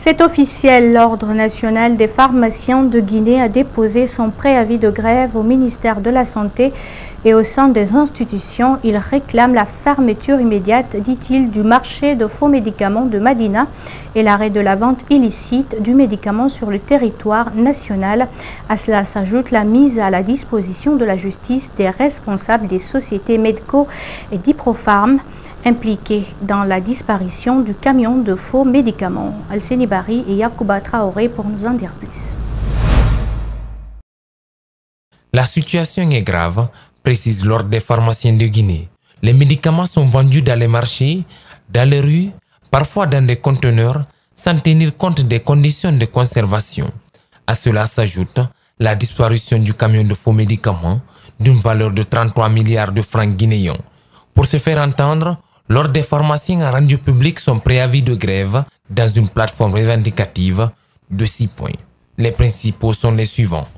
C'est officiel, l'Ordre national des pharmaciens de Guinée a déposé son préavis de grève au ministère de la Santé et au sein des institutions. Il réclame la fermeture immédiate, dit-il, du marché de faux médicaments de Madina et l'arrêt de la vente illicite du médicament sur le territoire national. À cela s'ajoute la mise à la disposition de la justice des responsables des sociétés médicaux et d'Iprofam impliqués dans la disparition du camion de faux médicaments. Alceni Bari et Yacouba Traoré pour nous en dire plus. La situation est grave, précise l'Ordre des pharmaciens de Guinée. Les médicaments sont vendus dans les marchés, dans les rues, parfois dans des conteneurs, sans tenir compte des conditions de conservation. À cela s'ajoute la disparition du camion de faux médicaments d'une valeur de 33 milliards de francs guinéens. Pour se faire entendre, l'Ordre des pharmaciens a rendu public son préavis de grève dans une plateforme revendicative de 6 points. Les principaux sont les suivants.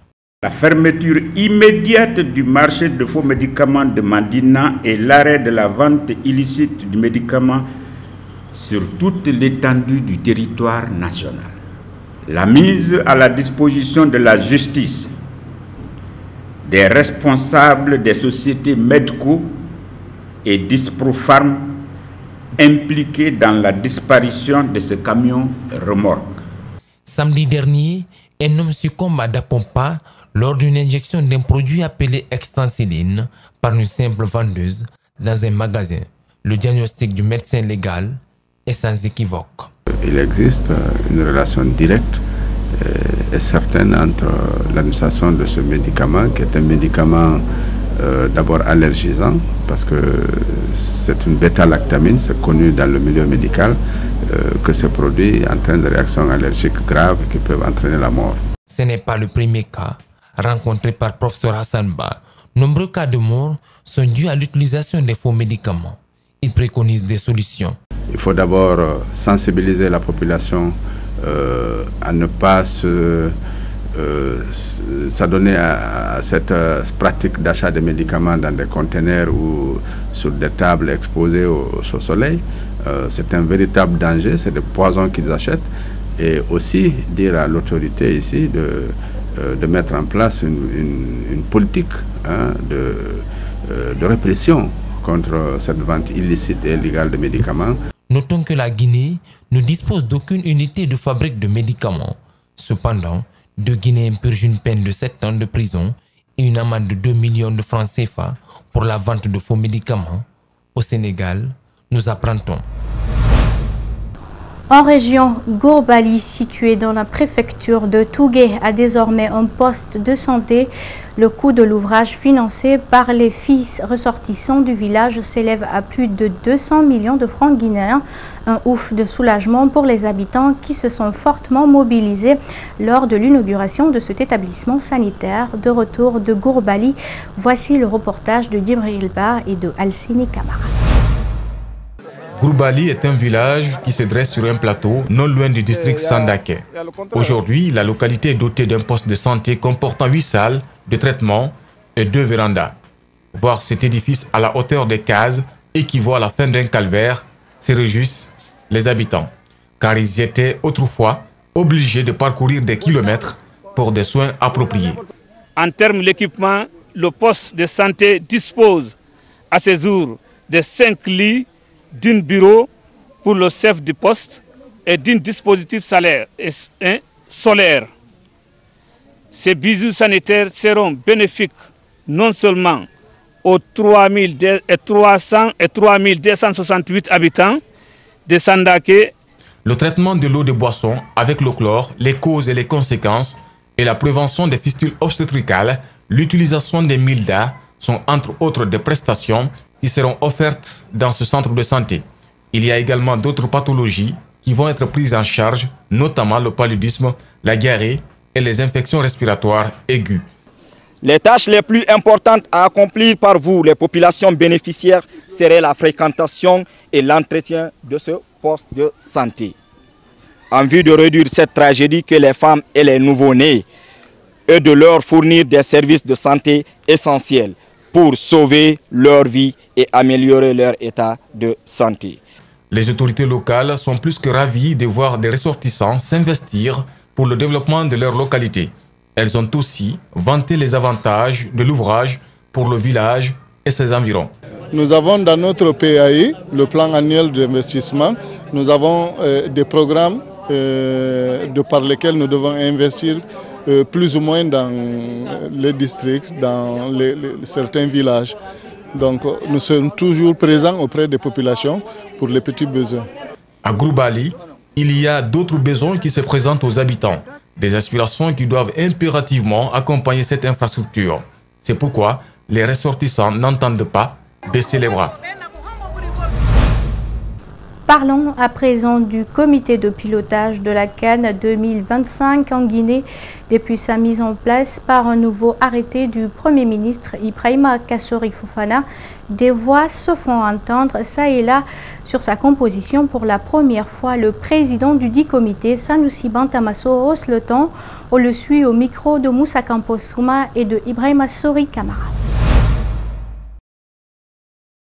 La fermeture immédiate du marché de faux médicaments de Madina et l'arrêt de la vente illicite du médicament sur toute l'étendue du territoire national. La mise à la disposition de la justice des responsables des sociétés médicaux et d'Iprofam impliqués dans la disparition de ce camion remorque. Samedi dernier, un homme succombe à Dapompa lors d'une injection d'un produit appelé extensiline par une simple vendeuse dans un magasin. Le diagnostic du médecin légal est sans équivoque. Il existe une relation directe et certaine entre l'administration de ce médicament, qui est un médicament d'abord allergisant, parce que c'est une bêta-lactamine, c'est connu dans le milieu médical, que ce produit entraîne des réactions allergiques graves qui peuvent entraîner la mort. Ce n'est pas le premier cas rencontré par professeur Hassan Ba. Nombreux cas de mort sont dus à l'utilisation des faux médicaments. Il préconise des solutions. Il faut d'abord sensibiliser la population à ne pas s'adonner à cette pratique d'achat de médicaments dans des conteneurs ou sur des tables exposées au soleil. C'est un véritable danger, c'est des poisons qu'ils achètent. Et aussi dire à l'autorité ici de mettre en place une politique de répression contre cette vente illicite et illégale de médicaments. Notons que la Guinée ne dispose d'aucune unité de fabrique de médicaments. Cependant, deux Guinéens purgent une peine de 7 ans de prison et une amende de 2 millions de francs CFA pour la vente de faux médicaments. Au Sénégal, nous apprendons. En région, Gourbali, située dans la préfecture de Tougué, a désormais un poste de santé. Le coût de l'ouvrage financé par les fils ressortissants du village s'élève à plus de 200 millions de francs guinéens. Un ouf de soulagement pour les habitants qui se sont fortement mobilisés lors de l'inauguration de cet établissement sanitaire. De retour de Gourbali, voici le reportage de Djibril Ba et de Alceni Camara. Gourbali est un village qui se dresse sur un plateau non loin du district Sandaké. Aujourd'hui, la localité est dotée d'un poste de santé comportant 8 salles de traitement et 2 vérandas. Voir cet édifice à la hauteur des cases équivaut à la fin d'un calvaire, se réjouissent les habitants, car ils étaient autrefois obligés de parcourir des kilomètres pour des soins appropriés. En termes d'équipement, le poste de santé dispose à ce jour de 5 lits, d'un bureau pour le chef du poste et d'un dispositif solaire. Ces bijoux sanitaires seront bénéfiques non seulement aux 3268 habitants de Sandaké. Le traitement de l'eau de boisson avec le chlore, les causes et les conséquences et la prévention des fistules obstétricales, l'utilisation des mildas sont entre autres des prestations qui seront offertes dans ce centre de santé. Il y a également d'autres pathologies qui vont être prises en charge, notamment le paludisme, la diarrhée et les infections respiratoires aiguës. Les tâches les plus importantes à accomplir par vous, les populations bénéficiaires, seraient la fréquentation et l'entretien de ce poste de santé. En vue de réduire cette tragédie que les femmes et les nouveau-nés et de leur fournir des services de santé essentiels pour sauver leur vie et améliorer leur état de santé. Les autorités locales sont plus que ravies de voir des ressortissants s'investir pour le développement de leur localité. Elles ont aussi vanté les avantages de l'ouvrage pour le village et ses environs. Nous avons dans notre PAI, le plan annuel d'investissement, nous avons des programmes par lesquels nous devons investir plus ou moins dans les districts, dans certains villages. Donc nous sommes toujours présents auprès des populations pour les petits besoins. À Groubali, il y a d'autres besoins qui se présentent aux habitants, des aspirations qui doivent impérativement accompagner cette infrastructure. C'est pourquoi les ressortissants n'entendent pas baisser les bras. Parlons à présent du comité de pilotage de la CAN 2025 en Guinée. Depuis sa mise en place par un nouveau arrêté du Premier ministre Ibrahima Kassori Fofana, des voix se font entendre ça et là sur sa composition. Pour la première fois, le président du dit comité, Sanoussi Bantamasso, hausse le ton. On le suit au micro de Moussa Campos Souma et de Ibrahima Sori Kamara.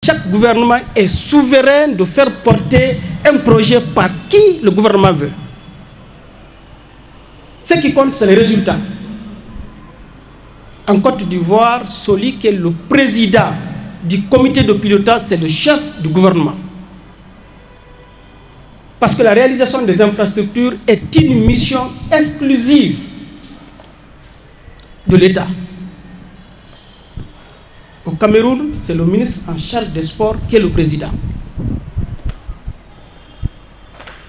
Chaque gouvernement est souverain de faire porter un projet par qui le gouvernement veut. Ce qui compte, c'est les résultats. En Côte d'Ivoire, celui qui est le président du comité de pilotage, c'est le chef du gouvernement. Parce que la réalisation des infrastructures est une mission exclusive de l'État. Au Cameroun, c'est le ministre en charge des sports qui est le président.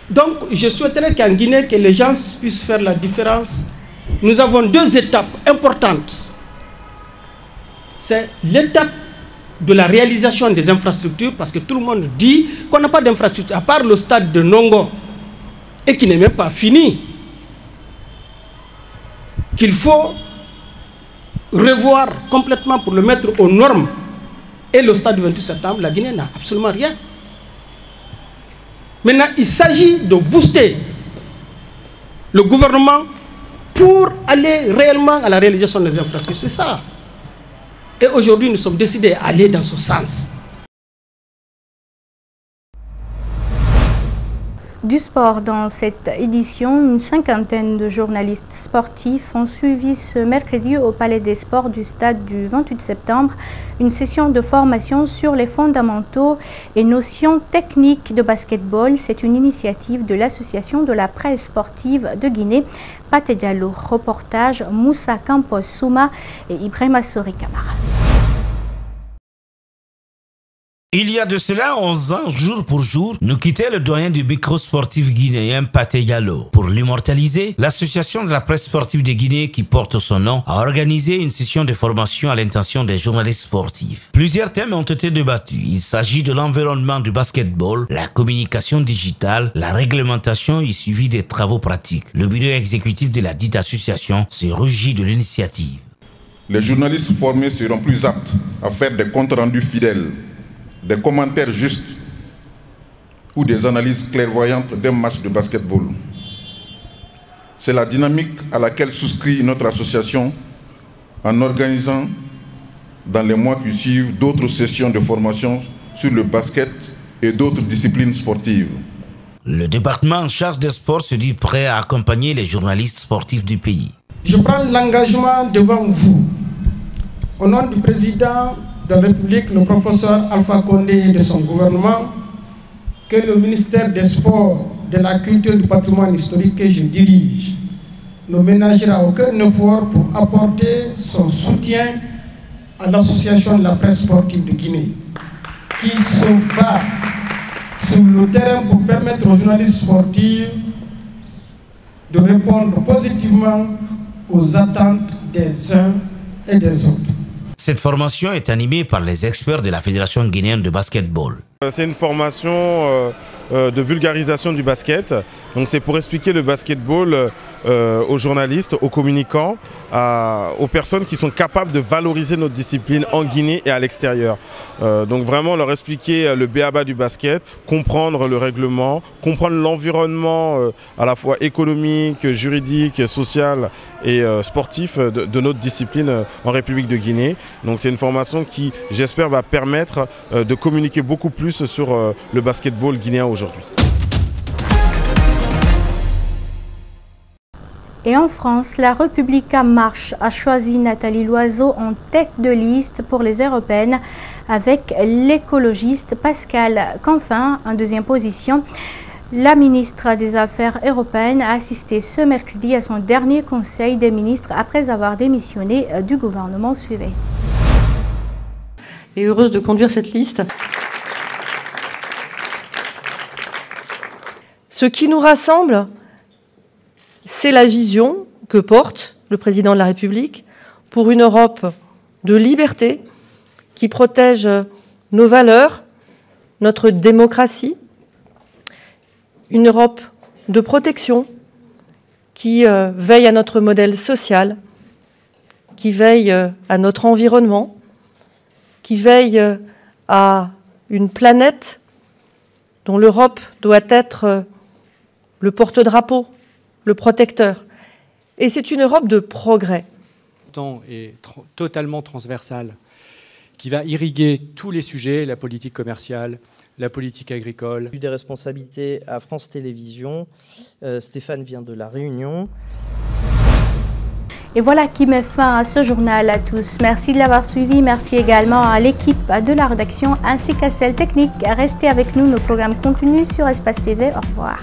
Donc, je souhaiterais qu'en Guinée, que les gens puissent faire la différence. Nous avons deux étapes importantes. C'est l'étape de la réalisation des infrastructures, parce que tout le monde dit qu'on n'a pas d'infrastructure, à part le stade de Nongo, et qui n'est même pas fini. Qu'il faut revoir complètement pour le mettre aux normes. Et le stade du 28 septembre, la Guinée n'a absolument rien. Maintenant, il s'agit de booster le gouvernement pour aller réellement à la réalisation des infrastructures. C'est ça. Et aujourd'hui, nous sommes décidés à aller dans ce sens. Du sport dans cette édition, une cinquantaine de journalistes sportifs ont suivi ce mercredi au Palais des Sports du stade du 28 septembre une session de formation sur les fondamentaux et notions techniques de basketball. C'est une initiative de l'Association de la presse sportive de Guinée. Pate Diallo, reportage Moussa Campos Souma et Ibrahima Sori Kamara. Il y a de cela 11 ans, jour pour jour, nous quittait le doyen du micro-sportif guinéen Pate Diallo. Pour l'immortaliser, l'association de la presse sportive de Guinée qui porte son nom a organisé une session de formation à l'intention des journalistes sportifs. Plusieurs thèmes ont été débattus. Il s'agit de l'environnement du basketball, la communication digitale, la réglementation et suivi des travaux pratiques. Le bureau exécutif de la dite association se rugit de l'initiative. Les journalistes formés seront plus aptes à faire des comptes rendus fidèles, des commentaires justes ou des analyses clairvoyantes d'un match de basketball. C'est la dynamique à laquelle souscrit notre association en organisant dans les mois qui suivent d'autres sessions de formation sur le basket et d'autres disciplines sportives. Le département en charge des sports se dit prêt à accompagner les journalistes sportifs du pays. Je prends l'engagement devant vous, au nom du président de la République, le professeur Alpha Condé et de son gouvernement, que le ministère des Sports, de la Culture et du Patrimoine historique que je dirige ne ménagera aucun effort pour apporter son soutien à l'association de la presse sportive de Guinée, qui se bat sur le terrain pour permettre aux journalistes sportifs de répondre positivement aux attentes des uns et des autres. Cette formation est animée par les experts de la Fédération guinéenne de basketball. C'est une formation de vulgarisation du basket. Donc c'est pour expliquer le basketball aux journalistes, aux communicants, aux personnes qui sont capables de valoriser notre discipline en Guinée et à l'extérieur. Donc vraiment leur expliquer le b.a.-ba du basket, comprendre le règlement, comprendre l'environnement à la fois économique, juridique, social et sportif de notre discipline en République de Guinée. Donc c'est une formation qui, j'espère, va permettre de communiquer beaucoup plus sur le basketball guinéen aujourd'hui. Et en France, la République en marche a choisi Nathalie Loiseau en tête de liste pour les européennes avec l'écologiste Pascal Canfin en deuxième position. La ministre des Affaires européennes a assisté ce mercredi à son dernier conseil des ministres après avoir démissionné du gouvernement suivant. Et heureuse de conduire cette liste. Ce qui nous rassemble, c'est la vision que porte le président de la République pour une Europe de liberté qui protège nos valeurs, notre démocratie, une Europe de protection qui veille à notre modèle social, qui veille à notre environnement, qui veille à une planète dont l'Europe doit être le porte-drapeau, le protecteur. Et c'est une Europe de progrès. Le temps est totalement transversal, qui va irriguer tous les sujets, la politique commerciale, la politique agricole. Des responsabilités à France Télévisions. Stéphane vient de La Réunion. Et voilà qui met fin à ce journal à tous. Merci de l'avoir suivi. Merci également à l'équipe de la rédaction ainsi qu'à celle technique. Restez avec nous, nos programmes continuent sur Espace TV. Au revoir.